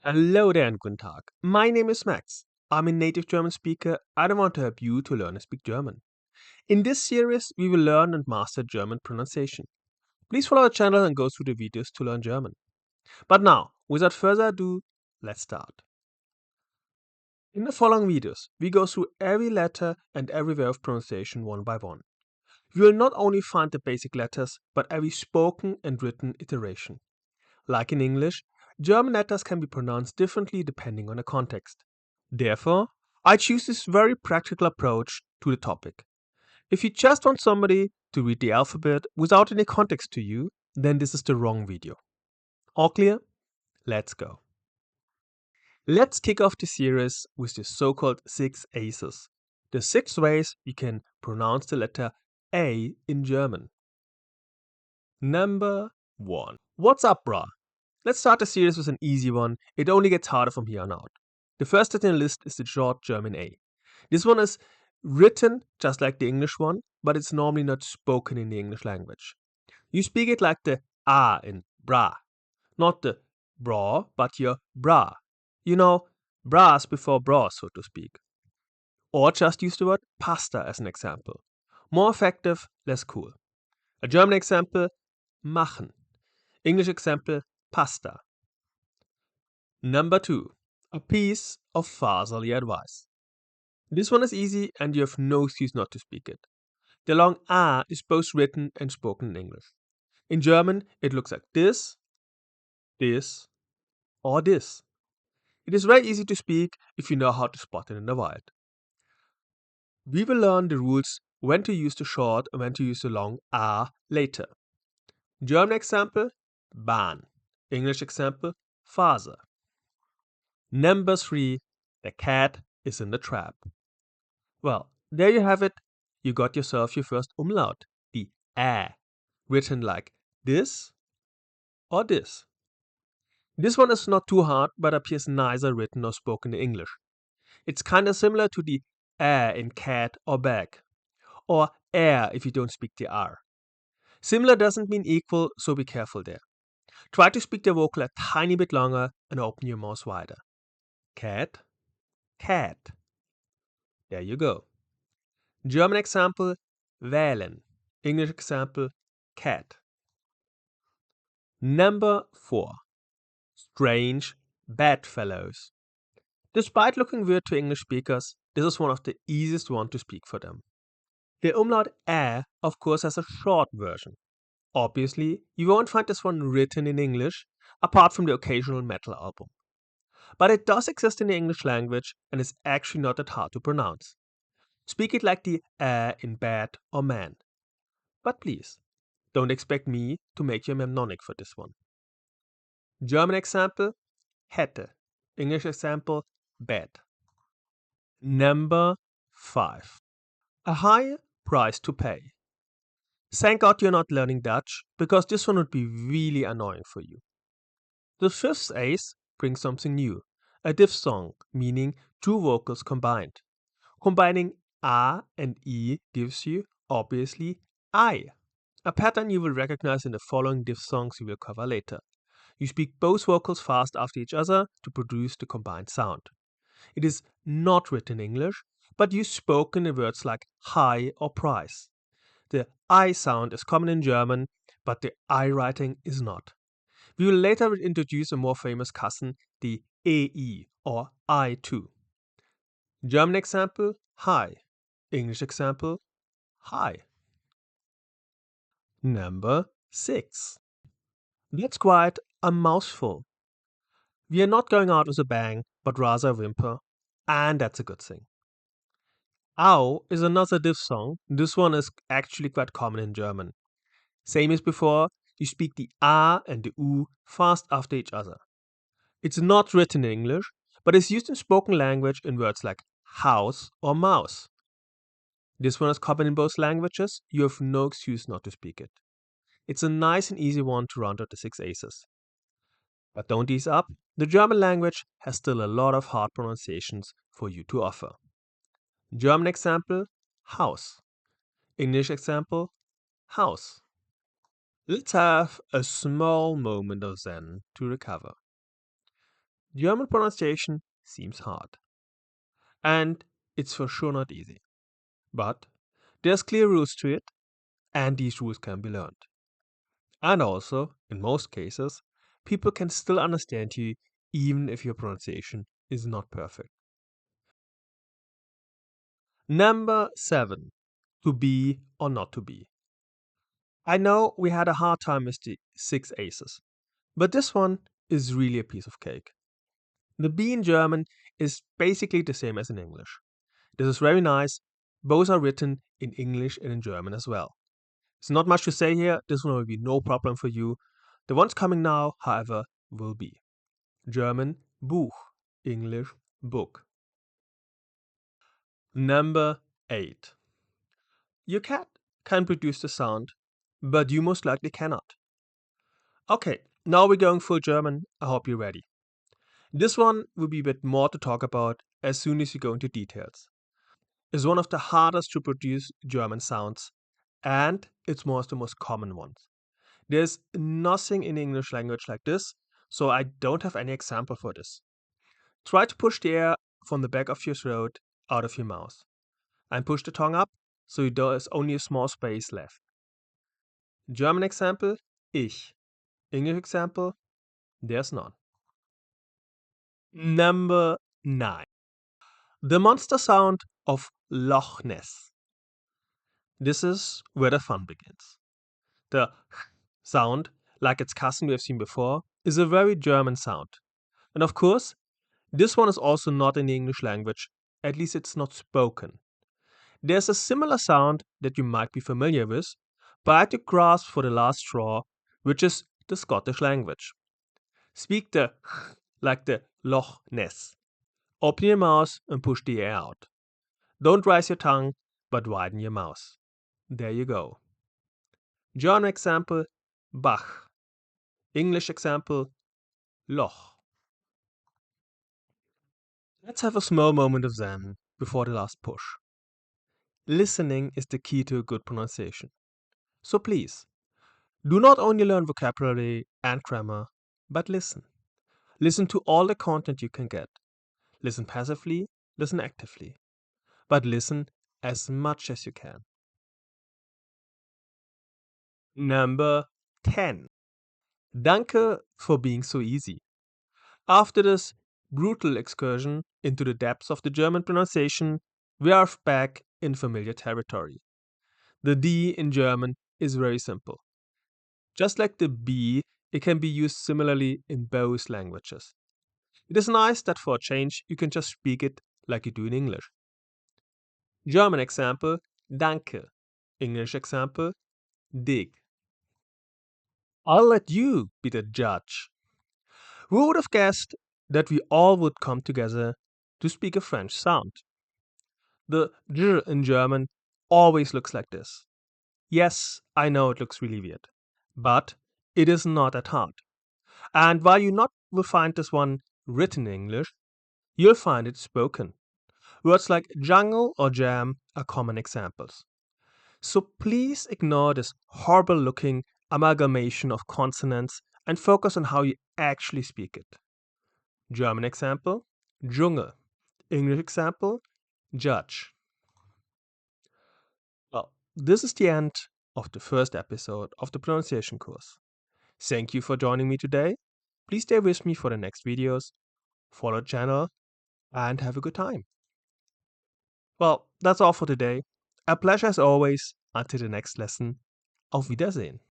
Hello there and guten Tag. My name is Max. I'm a native German speaker and I want to help you to learn and speak German. In this series, we will learn and master German pronunciation. Please follow our channel and go through the videos to learn German. But now, without further ado, let's start. In the following videos, we go through every letter and every way of pronunciation one by one. You will not only find the basic letters, but every spoken and written iteration. Like in English, German letters can be pronounced differently depending on the context. Therefore, I choose this very practical approach to the topic. If you just want somebody to read the alphabet without any context to you, then this is the wrong video. All clear? Let's go. Let's kick off the series with the so-called 6 A's. The 6 ways you can pronounce the letter A in German. Number 1. What's up, brah? Let's start the series with an easy one. It only gets harder from here on out. The first letter in the list is the short German A. This one is written just like the English one, but it's normally not spoken in the English language. You speak it like the A in bra, not the bra, but your bra. You know, bras before bras, so to speak. Or just use the word pasta as an example. More effective, less cool. A German example, machen. English example, pasta. Number 2. A piece of fatherly advice. This one is easy and you have no excuse not to speak it. The long A is both written and spoken in English. In German, it looks like this, or this. It is very easy to speak if you know how to spot it in the wild. We will learn the rules when to use the short and when to use the long A later. German example, Bahn. English example, Faser. Number 3. The cat is in the trap. Well, there you have it. You got yourself your first umlaut, the ä, written like this or this. This one is not too hard, but appears neither written nor spoken in English. It's kinda similar to the ä in cat or bag, or air if you don't speak the R. Similar doesn't mean equal, so be careful there. Try to speak the vocal a tiny bit longer and open your mouth wider. Cat, cat. There you go. German example, wählen. English example, cat. Number 4. Strange bedfellows. Despite looking weird to English speakers, this is one of the easiest ones to speak for them. The umlaut ä, of course, has a short version. Obviously, you won't find this one written in English, apart from the occasional metal album. But it does exist in the English language and is actually not that hard to pronounce. Speak it like the ä in bad or man. But please, don't expect me to make you a mnemonic for this one. German example, hätte. English example, bed. Number 5. A high price to pay. Thank God you're not learning Dutch, because this one would be really annoying for you. The 5th ace brings something new, a diphthong, meaning two vocals combined. Combining A and I gives you, obviously, I, a pattern you will recognize in the following diphthongs we will cover later. You speak both vocals fast after each other to produce the combined sound. It is not written in English, but used spoken in words like high or price. The I sound is common in German, but the I writing is not. We will later introduce a more famous cousin, the EI or I too. German example, high. English example, high. Number 6. That's quite a mouthful. We are not going out with a bang, but rather a whimper, and that's a good thing. Au is another diphthong. This one is actually quite common in German. Same as before, you speak the A and the U fast after each other. It's not written in English, but is used in spoken language in words like house or mouse. This one is common in both languages. You have no excuse not to speak it. It's a nice and easy one to round out the 6 aces. But don't ease up. The German language has still a lot of hard pronunciations for you to offer. German example, house. English example, house. Let's have a small moment of Zen to recover. German pronunciation seems hard, and it's for sure not easy. But there's clear rules to it, and these rules can be learned. And also, in most cases, people can still understand you even if your pronunciation is not perfect. Number 7. To be or not to be. I know we had a hard time with the 6 aces, but this one is really a piece of cake. The be in German is basically the same as in English. This is very nice. Both are written in English and in German as well. It's not much to say here. This one will be no problem for you. The ones coming now, however, will be German Buch, English book. Number 8. Your cat can produce the sound, but you most likely cannot. Okay, now we're going full German. I hope you're ready. This one will be a bit more to talk about as soon as you go into details. It's one of the hardest to produce German sounds, and it's one of the most common ones. There's nothing in the English language like this, so I don't have any example for this. Try to push the air from the back of your throat out of your mouth and push the tongue up so there is only a small space left. German example, ich. English example, there's none. Number 9. The monster sound of Loch Ness. This is where the fun begins. The sound, like its cousin we have seen before, is a very German sound. And of course, this one is also not in the English language, at least it's not spoken. There's a similar sound that you might be familiar with, but I had to grasp for the last straw, which is the Scottish language. Speak the like the Loch Ness. Open your mouth and push the air out. Don't raise your tongue, but widen your mouth. There you go. German example, Bach. English example, Loch. Let's have a small moment of zen before the last push. Listening is the key to a good pronunciation. So please, do not only learn vocabulary and grammar, but listen. Listen to all the content you can get. Listen passively, listen actively. But listen as much as you can. Number 10. Danke for being so easy. After this brutal excursion into the depths of the German pronunciation, we are back in familiar territory. The D in German is very simple. Just like the B, it can be used similarly in both languages. It is nice that for a change you can just speak it like you do in English. German example, danke. English example, dig. I'll let you be the judge. Who would have guessed that we all would come together to speak a French sound? The J in German always looks like this. Yes, I know it looks really weird, but it is not that hard. And while you not will find this one written in English, you'll find it spoken. Words like jungle or jam are common examples. So please ignore this horrible looking amalgamation of consonants and focus on how you actually speak it. German example, Dschungel. English example, judge. Well, this is the end of the first episode of the pronunciation course. Thank you for joining me today. Please stay with me for the next videos, follow the channel, and have a good time. Well, that's all for today. A pleasure as always. Until the next lesson. Auf Wiedersehen.